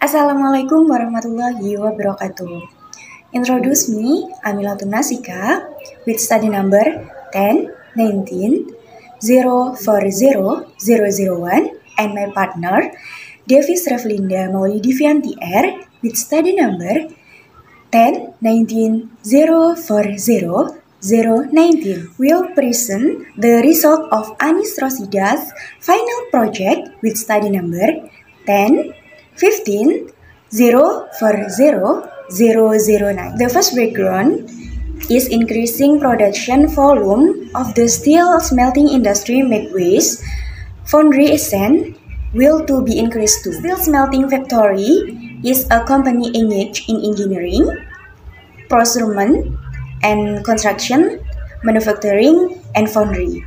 Assalamualaikum warahmatullahi wabarakatuh. Introduce me, Amilatun Nasika, with study number 10, 19, 040001, and my partner, Davis Revlinda Mauli Divianti R, with study number 10, 19, 040, will present the result of Anis Rosida's final project with study number 10, 15, 040,009. The first background is increasing production volume of the steel smelting industry make waste. Foundry Essent will to be increased too. Steel smelting factory is a company engaged in engineering, procurement, and construction, manufacturing, and foundry.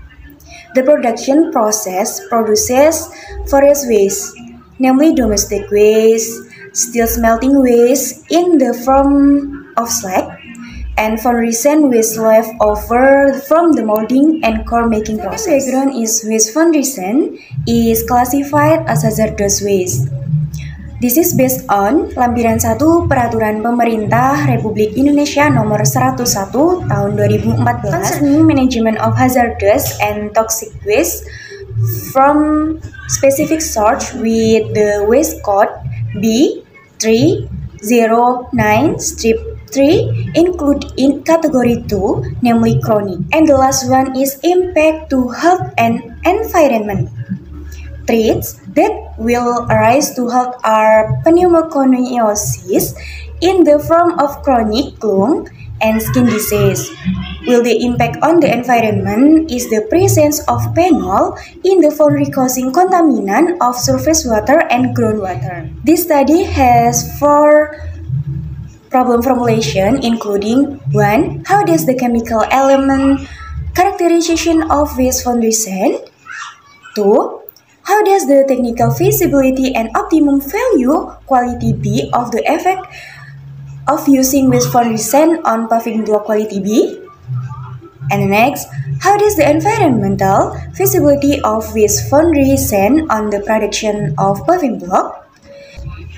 The production process produces various waste, namely domestic waste, steel smelting waste in the form of slag, and foundry sand waste left over from the molding and core making process. The background is waste foundry sand is classified as hazardous waste. This is based on Lampiran 1 Peraturan Pemerintah Republik Indonesia Nomor 101 Tahun 2014 concerning management of hazardous and toxic waste from specific source with the waste code B309-3 include in category 2, namely chronic. And the last one is impact to health and environment. Threats that will arise to health are pneumoconiosis in the form of chronic lung and skin disease. Will the impact on the environment is the presence of phenol in the foundry causing contaminant of surface water and groundwater. This study has 4 problem formulation including 1. How does the chemical element characterization of waste foundry sand? 2. How does the technical feasibility and optimum value quality be of the effect of using waste foundry sand on paving block quality B? And next, how does the environmental feasibility of waste foundry sand on the production of paving block?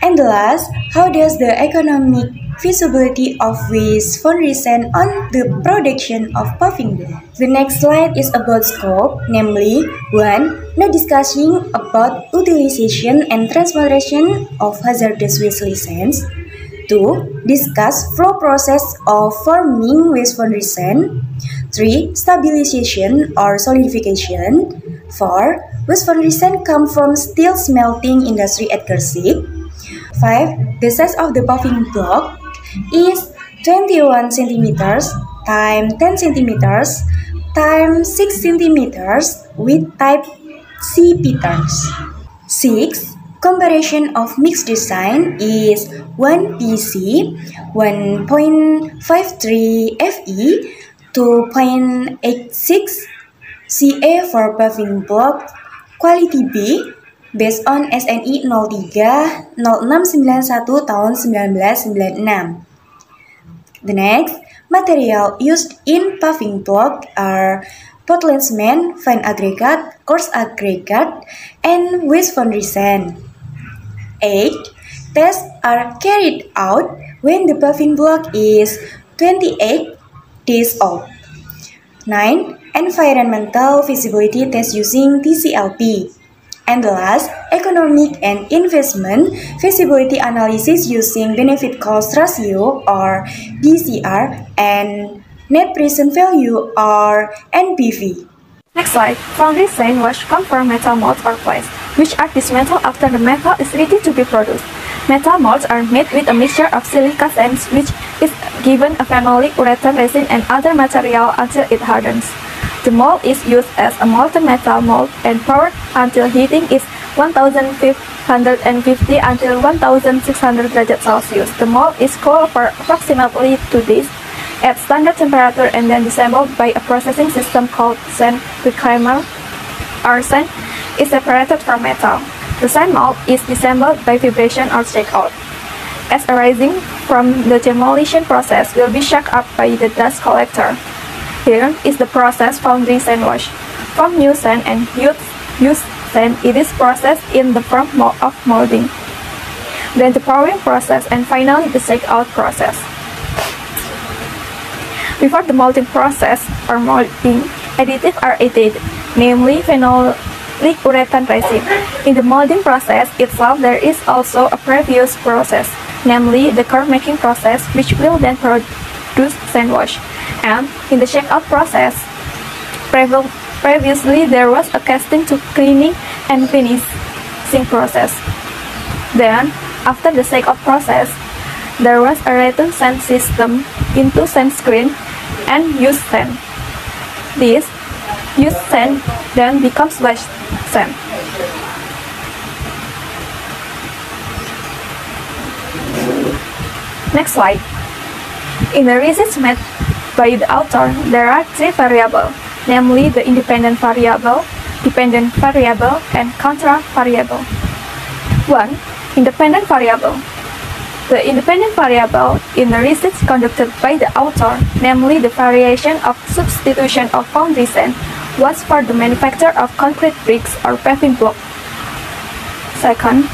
And the last, how does the economic feasibility of waste foundry sand on the production of paving block? The next slide is about scope, namely 1. No discussing about utilization and transportation of hazardous waste license. 2. Discuss flow process of forming waste foundry sand. 3. Stabilization or solidification. 4. Waste foundry sand come from steel smelting industry at Gresik. 5. The size of the paving block is 21 centimeters times 10 centimeters times 6 centimeters with type C patterns. 6. Comparison of mixed design is 1 PC 1.53 FE 2.86 CA for paving block quality B based on SNI 03 0691 tahun 1996. The next, material used in paving block are Portland cement, fine aggregate, coarse aggregate, and waste foundry sand. 8. Tests are carried out when the paving block is 28 days old. 9. Environmental feasibility test using TCLP. And the last, economic and investment feasibility analysis using benefit cost ratio or BCR and net present value or NPV. Next slide, foundry sand wash come from metal molds or plates, which are dismantled after the metal is ready to be produced. Metal molds are made with a mixture of silica sands, which is given a phenolic urethane resin and other material until it hardens. The mold is used as a molten metal mold and poured until heating is 1550 until 1600 derajat Celsius. The mold is cooled for approximately 2 days at standard temperature and then disassembled by a processing system called sand reclaimer. Our sand is separated from metal. The sand mold is disassembled by vibration or shakeout. As arising from the demolition process will be shocked up by the dust collector. Here is the process foundry sand wash. From new sand and used sand, it is processed in the form of molding. then the pouring process, and finally the shake-out process. Before the molding process or molding, additives are added, namely phenolic urethane resin. In the molding process itself, there is also a previous process, namely the core making process, which will then produce sand wash. And in the shake-out process, previously there was a casting to cleaning and finishing process. Then, after the shake-out process, there was a return sand system into sand screen and used sand. This used sand then becomes washed sand. Next slide. In the research made by the author, there are three variables, namely the independent variable, dependent variable, and control variable. 1. Independent variable. The independent variable in the research conducted by the author, namely the variation of substitution of foundry sand, was for the manufacture of concrete bricks or paving block. Second,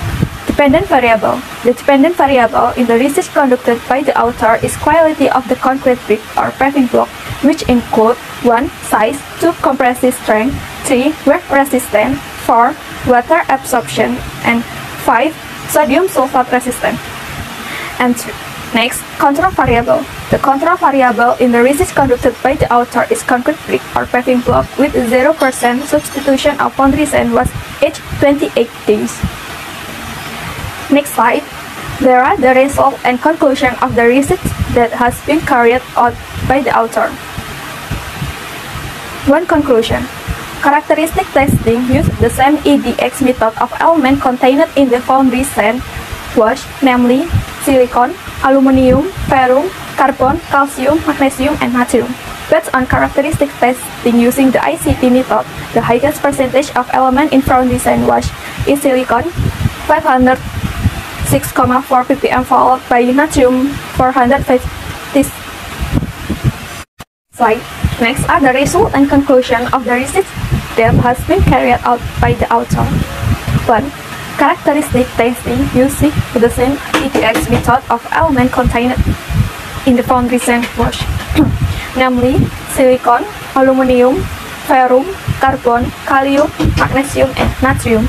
dependent variable. The dependent variable in the research conducted by the author is quality of the concrete brick or paving block, which include 1. Size, 2. Compressive strength, 3. Wear resistance, 4. Water absorption, and 5. Sodium sulfate resistance. And next, control variable. The control variable in the research conducted by the author is concrete brick or paving block with 0% substitution of foundry sand was aged 28 days. Next slide. There are the result and conclusion of the research that has been carried out by the author. 1. Conclusion. Characteristic testing used the same EDX method of elements contained in the foundry sand wash, namely silicon, aluminium, ferrum, carbon, calcium, magnesium, and natrium. Based on characteristic testing using the ICP method, the highest percentage of element in foundry sand wash is silicon, 506,4 ppm, followed by natrium, 450. Slide. Next are the result and conclusion of the research that has been carried out by the author. 1. Characteristic testing using the same EDX method of element contained in the foundry sand wash, namely silicon, aluminium, ferrum, carbon, kalium, magnesium, and natrium.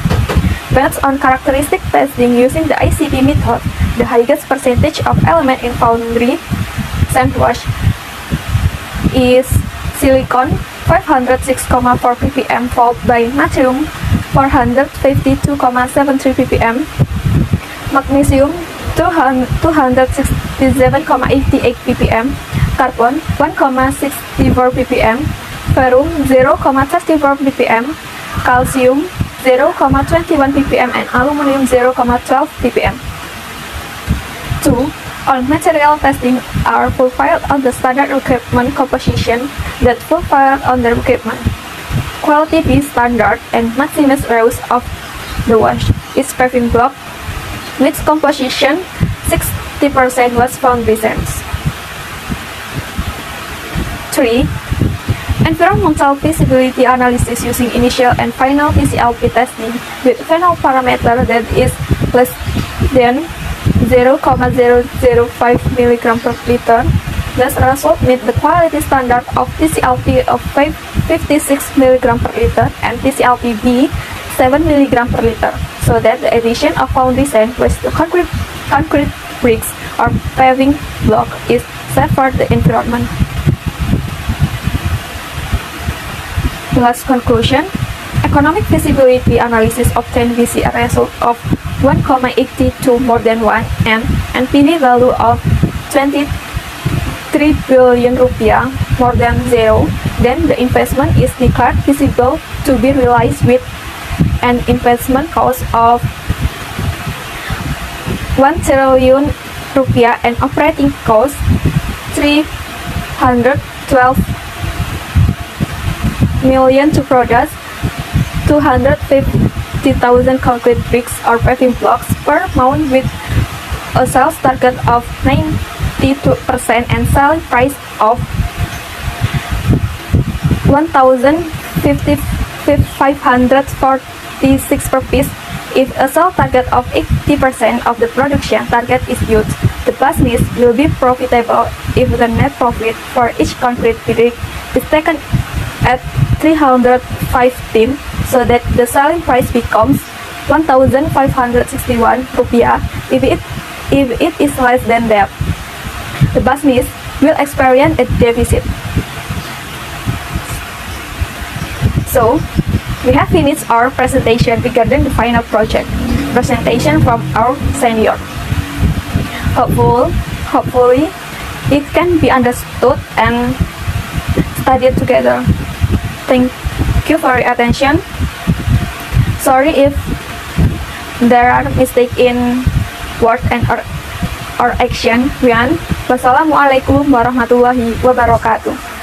Based on characteristic testing using the ICP method, the highest percentage of element in foundry sand wash is silicon, 506,4 ppm, followed by natrium, 452,73 ppm, magnesium, 267,88 ppm, carbon, 1,64 ppm, ferrum, 0,34 ppm, calcium, 0,21 ppm, and aluminum, 0,12 ppm. 2. All material testing are fulfilled on the standard equipment composition that fulfilled on the equipment. Quality B standard and maximum use of the wash is paving block, which composition 60% was foundry sands. 3. Environmental feasibility analysis using initial and final TCLP testing with phenol parameter that is less than 0,005 mg per liter. Thus, result meet the quality standard of TCLP of 56 mg per liter and TCLP B 7 mg per liter, so that the addition of foundry sand with the concrete bricks or paving block is safe for the environment. The last conclusion, economic feasibility analysis obtained with a result of 1,82 more than 1 and NPV value of 23 billion rupiah more than 0, then the investment is declared feasible to be realized with an investment cost of 1 trillion rupiah and operating cost 312 million to produce 250,000 concrete bricks or paving blocks per month with a sales target of 92% and selling price of 1,546 per piece If a sales target of 80% of the production target is used, the business will be profitable if the net profit for each concrete brick is taken at 315, so that the selling price becomes 1,561 rupiah. If it is less than that, the business will experience a deficit. So, we have finished our presentation regarding the final project presentation from our senior. Hopefully, it can be understood and studied together. Thank you for your attention. Sorry if there are mistakes in word and or action. Wassalamualaikum warahmatullahi wabarakatuh.